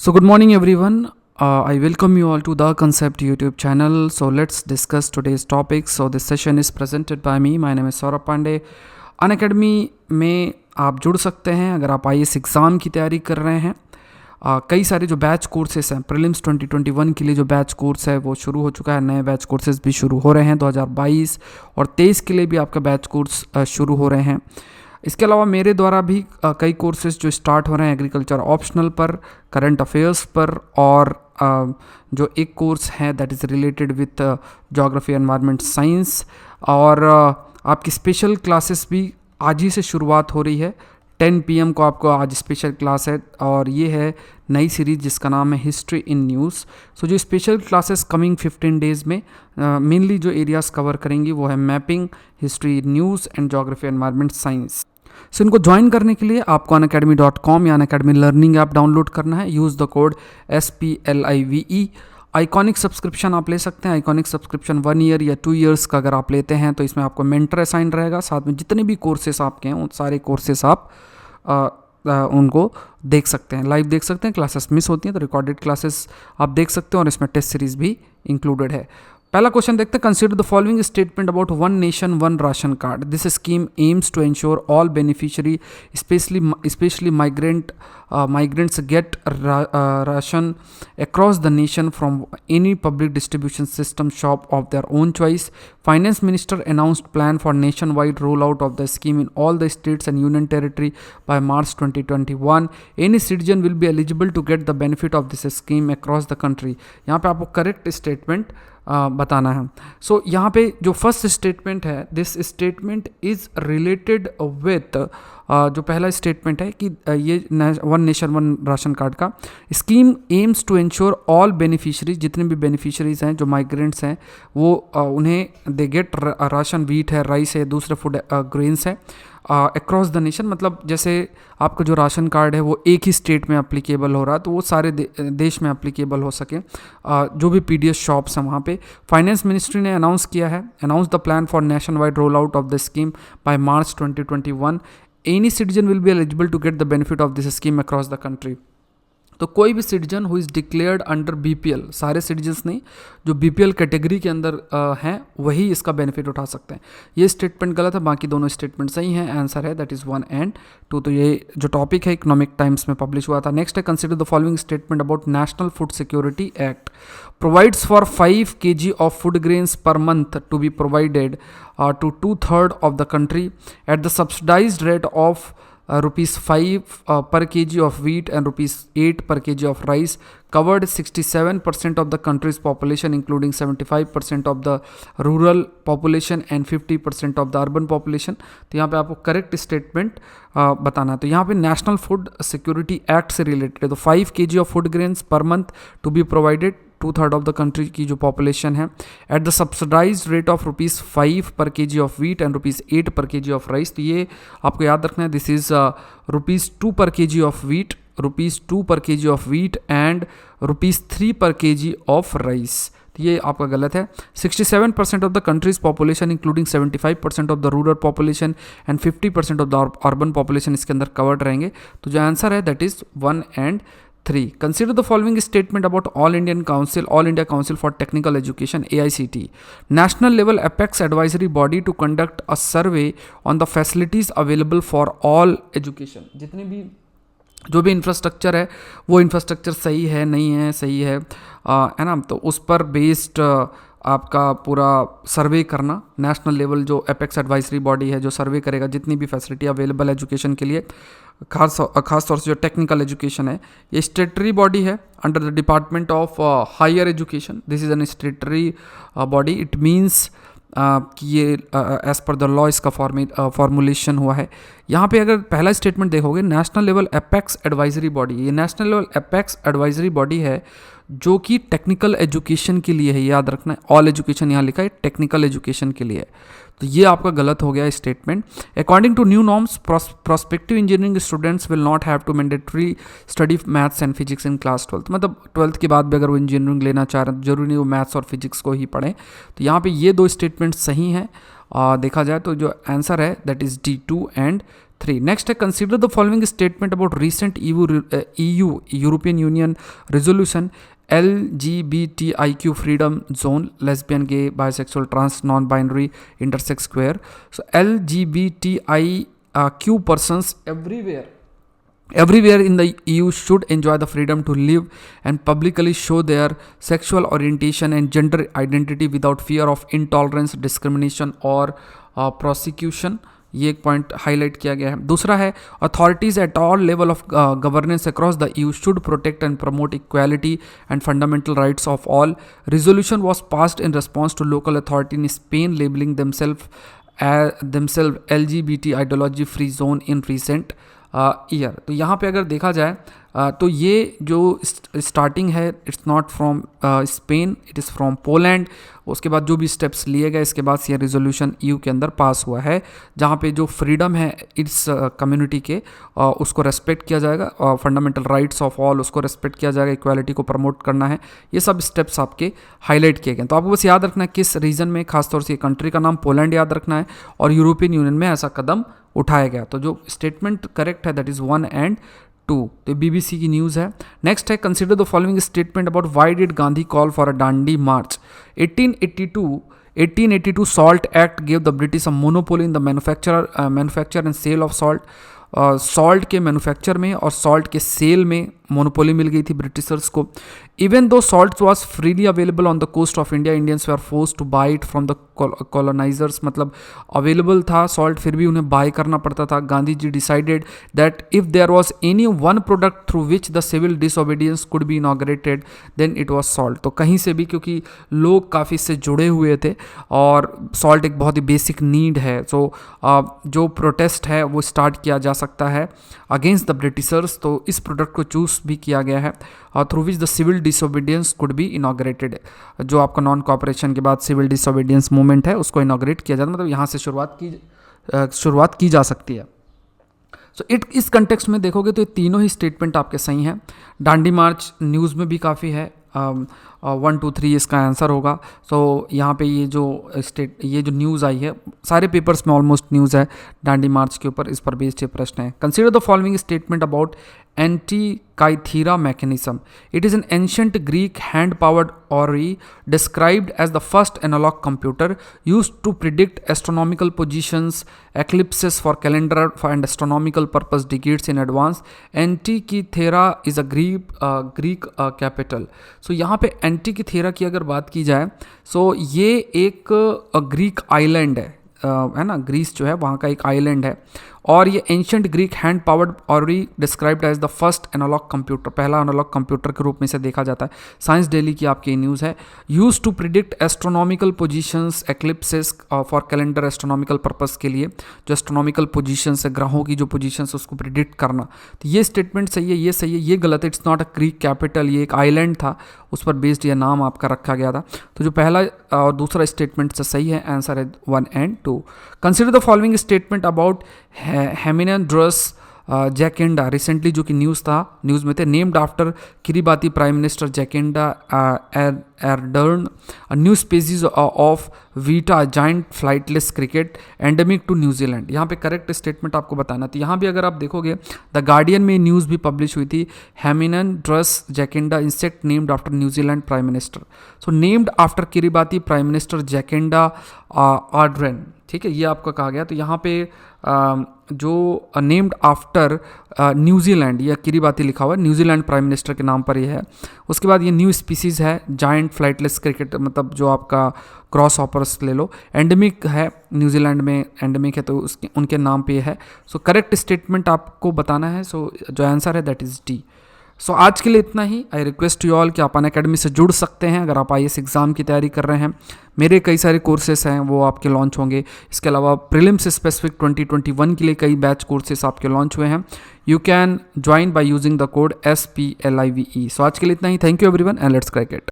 So, good morning, everyone. I welcome you all to the Concept YouTube channel. So, let's discuss today's topic. So, this session is presented by me. My name is Saurabh Pandey. Unacademy में आप जुड़ सकते हैं अगर आप IAS exam की तैयारी कर रहे हैं। कई सारे जो बैच कोर्सेस हैं, प्रीलिम्स 2021 के लिए जो बैच कोर्स है वो शुरू हो चुका है। नए बैच कोर्सेज भी शुरू हो रहे हैं 2022 और 23 के लिए भी आपका बैच कोर्स शुरू हो रहे हैं। इसके अलावा मेरे द्वारा भी कई कोर्सेज जो स्टार्ट हो रहे हैं एग्रीकल्चर ऑप्शनल पर, करंट अफेयर्स पर, और जो एक कोर्स है that is related with geography environment science, और आपकी स्पेशल क्लासेस भी आज ही से शुरुआत हो रही है। 10 PM को आपको आज स्पेशल क्लास है और ये है नई सीरीज़ जिसका नाम है हिस्ट्री इन न्यूज़। सो जो स्पेशल क्लासेस कमिंग 15 डेज़ में मेनली जो एरियाज़ कवर करेंगी वो है mapping, history, news and geography environment science. So इनको ज्वाइन करने के लिए आपको unacademy.com या अनअकैडमी लर्निंग ऐप डाउनलोड करना है। Use the code SPLIVE। Iconic subscription आप ले सकते हैं। आइकॉनिक सब्सक्रिप्शन 1 ईयर या 2 ईयर्स का अगर आप लेते हैं तो इसमें आपको मेंटर असाइन रहेगा, साथ में जितने भी कोर्सेस आपके हैं उन सारे कोर्सेस आप उनको देख सकते हैं, लाइव देख सकते हैं। क्लासेस मिस होती हैं तो रिकॉर्डेड क्लासेस आप देख सकते हैं और इसमें टेस्ट सीरीज भी इंक्लूडेड है। पहला क्वेश्चन देखते हैं। Consider the following statement about one nation one ration card. This scheme aims to ensure all beneficiary specially migrants get ration across the nation from any public distribution system shop of their own choice. Finance Minister announced plan for nationwide rollout of the scheme in all the states and union territory by March 2021. Any citizen will be eligible to get the benefit of this scheme across the country. यहाँ पे आपको correct statement बताना है। सो यहाँ पे जो first statement है, this statement is related with जो पहला स्टेटमेंट है कि ये one nation one ration card का scheme aims to ensure all beneficiaries, जितने भी बेनिफिशरीज हैं जो माइग्रेंट्स हैं वो उन्हें दे गेट राशन, वीट है, राइस है, दूसरे फूड ग्रेन्स है अक्रॉस द नेशन। मतलब जैसे आपका जो राशन कार्ड है वो एक ही स्टेट में अप्लीकेबल हो रहा है तो वो सारे देश में अप्लीकेबल हो सके। जो भी PDS शॉप्स हैं वहाँ पे फाइनेंस मिनिस्ट्री ने अनाउंस किया है, announce the plan for nationwide roll out of the scheme by March 2021। Any citizen will be eligible to get the benefit of this scheme across the country. तो कोई भी citizen who is declared under BPL, सारे citizens नहीं, जो BPL category के अंदर हैं वही इसका बेनिफिट उठा सकते हैं। ये स्टेटमेंट गलत है, बाकी दोनों स्टेटमेंट सही हैं। आंसर है दैट इज़ 1 and 2। तो ये जो टॉपिक है इकोनॉमिक टाइम्स में पब्लिश हुआ था। नेक्स्ट है consider the following statement about national food security act. Provides for 5 kg of food grains per month to be provided to 2/3 of the country at the subsidized rate of ₹5 per kg of wheat and ₹8 per kg of rice, covered 67% of the country's population including 75% of the rural population and 50% of the urban population। तो यहाँ पे आपको correct statement बताना है। तो यहाँ पे national food security act से रिलेटेड है। तो 5 kg of food grains per month to be provided 2/3 of the country की जो पॉपुलेशन है at the subsidise rate of ₹5 per kg of wheat and ₹8 पर kg ऑफ राइस। तो ये आपको याद रखना है, दिस इज़ ₹2 पर kg ऑफ वीट, ₹2 पर kg ऑफ वीट एंड ₹3 पर kg ऑफ राइस। तो ये आपका गलत है। 67% of the countries population including 75% of the rural population and 50% of the urban population इसके अंदर कवर्ड रहेंगे। तो जो आंसर है that is 1 and 3। Consider the following statement about All India Council for Technical Education AICT, national level apex advisory body to conduct a survey on the facilities available for all education। जितने भी जो भी infrastructure है वो infrastructure सही है, नहीं है, सही है ना, तो उस पर बेस्ड आपका पूरा सर्वे करना। नेशनल लेवल जो एपेक्स एडवाइजरी बॉडी है जो सर्वे करेगा जितनी भी फैसिलिटी अवेलेबल एजुकेशन के लिए, खास तौर से जो टेक्निकल एजुकेशन है। ये स्टेटरी बॉडी है under the department of higher education. This is an statutory body. It means कि ये एज पर द लॉ इसका फॉर्मुलेशन हुआ है। यहाँ पे अगर पहला स्टेटमेंट देखोगे, national level apex advisory body, ये national level apex advisory body है जो कि टेक्निकल एजुकेशन के लिए है। याद रखना है, ऑल एजुकेशन यहाँ लिखा है, टेक्निकल एजुकेशन के लिए। तो ये आपका गलत हो गया statement. According to new norms, prospective engineering students will not have to mandatory study maths and physics in class 12। मतलब 12th के बाद भी अगर वो इंजीनियरिंग लेना चाह रहे हैं, जरूरी नहीं वो मैथ्स और फिजिक्स को ही पढ़ें। तो यहाँ पे ये दो स्टेटमेंट सही हैं देखा जाए तो जो आंसर है that is D 2 and 3। Next है consider the following statement about recent EU European Union resolution LGBTIQ freedom zone, lesbian, gay, bisexual, trans, non-binary, intersex, queer. So LGBTIQ persons everywhere in the EU should enjoy the freedom to live and publicly show their sexual orientation and gender identity without fear of intolerance, discrimination or prosecution. ये एक point highlight किया गया है। दूसरा है authorities at all level of governance across the EU should protect and promote equality and fundamental rights of all. Resolution was passed in response to local authority in Spain labelling themselves LGBT ideology free zone in recent year. तो यहाँ पे अगर देखा जाए तो ये जो starting है it's not from Spain, it is from Poland. उसके बाद जो भी स्टेप्स लिए गए इसके बाद ये रिजोल्यूशन EU के अंदर पास हुआ है, जहाँ पे जो फ्रीडम है इस कम्युनिटी के उसको रेस्पेक्ट किया जाएगा, फंडामेंटल राइट्स ऑफ ऑल उसको रेस्पेक्ट किया जाएगा, इक्वालिटी को प्रमोट करना है। ये सब स्टेप्स आपके हाईलाइट किए गए। तो आपको बस याद रखना है किस रीजन में, खासतौर से कंट्री का नाम पोलैंड याद रखना है और यूरोपियन यूनियन में ऐसा कदम उठाया गया। तो जो स्टेटमेंट करेक्ट है दैट इज़ 1 एंड 2। तो BBC की न्यूज़ है। नेक्स्ट है consider the following statement about why did Gandhi call for a Dandi march. 1882 salt act give the British a monopoly in the manufacture and sale of salt. Salt के manufacture में और salt के cell में monopoly मिल गई थी Britishers को। Even though salt was freely available on the coast of India, Indians were force to buy it from the colonisers. मतलब available था सॉल्ट फिर भी उन्हें बाय करना पड़ता था। Gandhi ji decided that if there was any one product through which the civil disobedience could be inaugurated then it was salt. तो कहीं से भी, क्योंकि लोग काफ़ी इससे जुड़े हुए थे और सॉल्ट एक बहुत ही बेसिक नीड है, सो जो प्रोटेस्ट है वो स्टार्ट किया जा सकता है अगेंस्ट द ब्रिटिशर्स। तो इस प्रोडक्ट को चूज भी किया गया है through which the civil disobedience could be inaugurated. जो आपका नॉन कॉपरेशन के बाद सिविल डिसोबीडियंस मूवमेंट है उसको इनॉग्रेट किया जाता है, मतलब यहाँ से शुरुआत की जा सकती है। सो इस कंटेक्स्ट में देखोगे तो ये तीनों ही स्टेटमेंट आपके सही हैं। दांडी मार्च न्यूज़ में भी काफ़ी है, 1 2 3 इसका आंसर होगा। सो यहाँ पे ये जो न्यूज़ आई है, सारे पेपर्स में ऑलमोस्ट न्यूज़ है दांडी मार्च के ऊपर, इस पर बेस्ड ये प्रश्न है। Consider the following statement about Antikythera mechanism. It is an ancient Greek hand-powered orrery described as the first analog computer used to predict astronomical positions, eclipses for calendar and astronomical purpose decades in advance. Antikythera is a Greek capital. So यहाँ पे Antikythera की अगर बात की जाए so ये एक Greek island है ना, ग्रीस जो है वहाँ का एक आइलैंड है और ये ancient Greek hand powered already described as the first analogue computer, पहला एनालॉग कंप्यूटर के रूप में इसे देखा जाता है। साइंस डेली की आपकी न्यूज़ है। Use to predict astronomical positions, eclipses for calendar astronomical purpose के लिए जो एस्ट्रोनॉमिकल पोजीशंस है, ग्रहों की जो पोजीशंस है उसको प्रिडिक्ट करना। तो ये स्टेटमेंट सही है, ये सही है, ये गलत है। It's not a Greek capital, ये एक आइलैंड था, उस पर बेस्ड ये नाम आपका रखा गया था। तो जो पहला और दूसरा स्टेटमेंट से सही है, आंसर है 1 and 2। Consider the following statement about Hemiandrus Jacinda. Recently जो कि न्यूज़ में थे, named after Kiribati prime minister Jacinda Ardern, new species of weta giant flightless cricket endemic to New Zealand. यहाँ पे करेक्ट स्टेटमेंट आपको बताना। तो यहाँ भी अगर आप देखोगे द गार्डियन में न्यूज़ भी पब्लिश हुई थी, Hemiandrus Jacinda insect named after New Zealand prime minister. So named after Kiribati prime minister Jacinda Ardern, ठीक है, ये आपका कहा गया। तो यहाँ पे जो नेम्ड आफ्टर न्यूजीलैंड या किरीबाती लिखा हुआ है, न्यूजीलैंड प्राइम मिनिस्टर के नाम पर ये है। उसके बाद ये न्यू स्पीसीज़ है जायंट फ्लाइटलेस क्रिकेट, मतलब जो आपका क्रॉस हॉपर्स ले लो, एंडेमिक है, न्यूजीलैंड में एंडेमिक है तो उनके नाम पे है। सो करेक्ट स्टेटमेंट आपको बताना है। सो जो आंसर है दैट इज़ डी। सो आज के लिए इतना ही। आई रिक्वेस्ट यू ऑल कि आप अनअकैडमी से जुड़ सकते हैं अगर आप IAS एग्ज़ाम की तैयारी कर रहे हैं। मेरे कई सारे कोर्सेस हैं वो आपके लॉन्च होंगे। इसके अलावा प्रीलिम्स स्पेसिफिक 2021 के लिए कई बैच कोर्सेस आपके लॉन्च हुए हैं। You can join by using the code SPLIVE। So आज के लिए इतना ही। Thank you everyone and let's crack it.